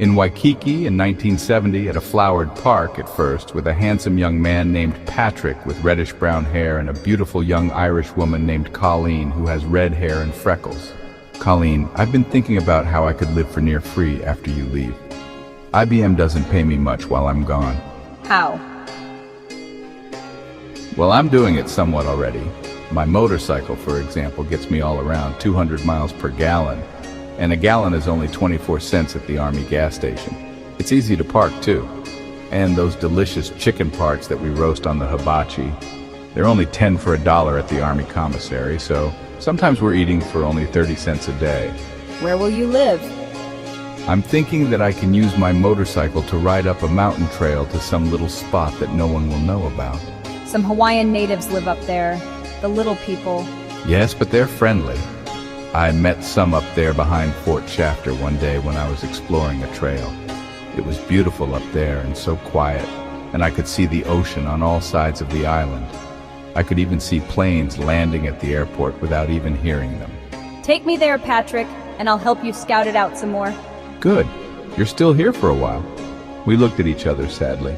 In Waikiki in 1970 at a flowered park at first with a handsome young man named Patrick with reddish-brown hair and a beautiful young Irish woman named Colleen who has red hair and freckles. Colleen, I've been thinking about how I could live for near free after you leave. IBM doesn't pay me much while I'm gone. How? Well, I'm doing it somewhat already. My motorcycle, for example, gets me all around 200 miles per gallon, and a gallon is only 24 cents at the Army gas station. It's easy to park too. And those delicious chicken parts that we roast on the hibachi, they're only 10 for $1 at the Army commissary, so sometimes we're eating for only 30 cents a day. Where will you live? I'm thinking that I can use my motorcycle to ride up a mountain trail to some little spot that no one will know about. Some Hawaiian natives live up there, the little people. Yes, but they're friendly. I met some up there behind Fort Shafter one day when I was exploring a trail. It was beautiful up there and so quiet, and I could see the ocean on all sides of the island. I could even see planes landing at the airport without even hearing them. Take me there, Patrick, and I'll help you scout it out some more. Good. You're still here for a while. We looked at each other sadly.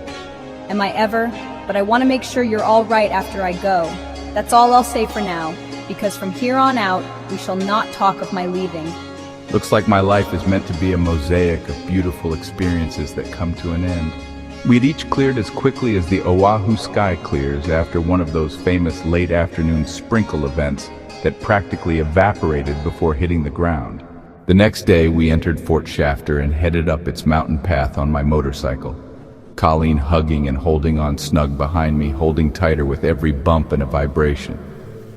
Am I ever? But I want to make sure you're all right after I go. That's all I'll say for now, because from here on out, we shall not talk of my leaving. Looks like my life is meant to be a mosaic of beautiful experiences that come to an end. We'd each cleared as quickly as the Oahu sky clears after one of those famous late afternoon sprinkle events that practically evaporated before hitting the ground. The next day, we entered Fort Shafter and headed up its mountain path on my motorcycle. Colleen hugging and holding on snug behind me, holding tighter with every bump and a vibration.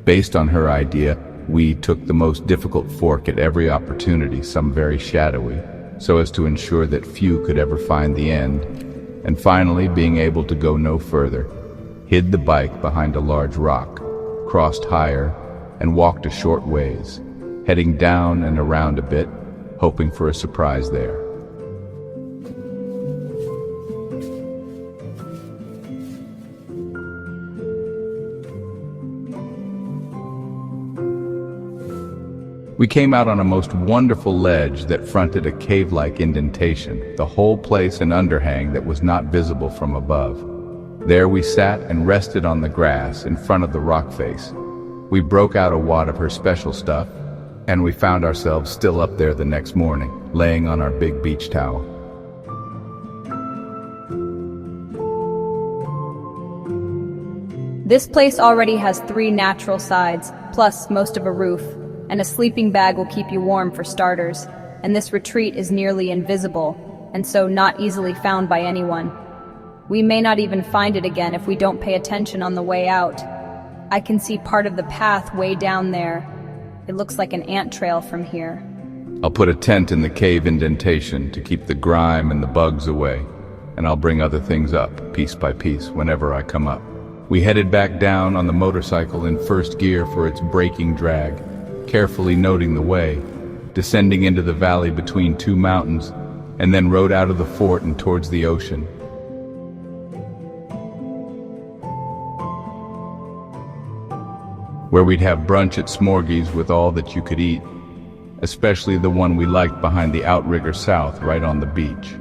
Based on her idea, we took the most difficult fork at every opportunity, some very shadowy, so as to ensure that few could ever find the end. And finally, being able to go no further, hid the bike behind a large rock, crossed higher, and walked a short ways, heading down and around a bit, hoping for a surprise there. We came out on a most wonderful ledge that fronted a cave-like indentation, the whole place an underhang that was not visible from above. There we sat and rested on the grass in front of the rock face. We broke out a wad of her special stuff, and we found ourselves still up there the next morning, laying on our big beach towel. This place already has 3 natural sides, plus most of a roof, and a sleeping bag will keep you warm for starters, and this retreat is nearly invisible, and so not easily found by anyone. We may not even find it again if we don't pay attention on the way out. I can see part of the path way down there. It looks like an ant trail from here. I'll put a tent in the cave indentation to keep the grime and the bugs away, and I'll bring other things up, piece by piece, whenever I come up. We headed back down on the motorcycle in first gear for its braking drag, carefully noting the way, descending into the valley between 2 mountains, and then rode out of the fort and towards the ocean. Where we'd have brunch at Smorgies with all that you could eat, especially the one we liked behind the Outrigger South right on the beach.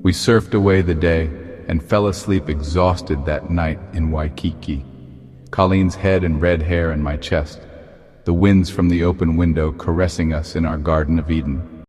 We surfed away the day and fell asleep exhausted that night in Waikiki. Colleen's head and red hair in my chest, the winds from the open window caressing us in our Garden of Eden.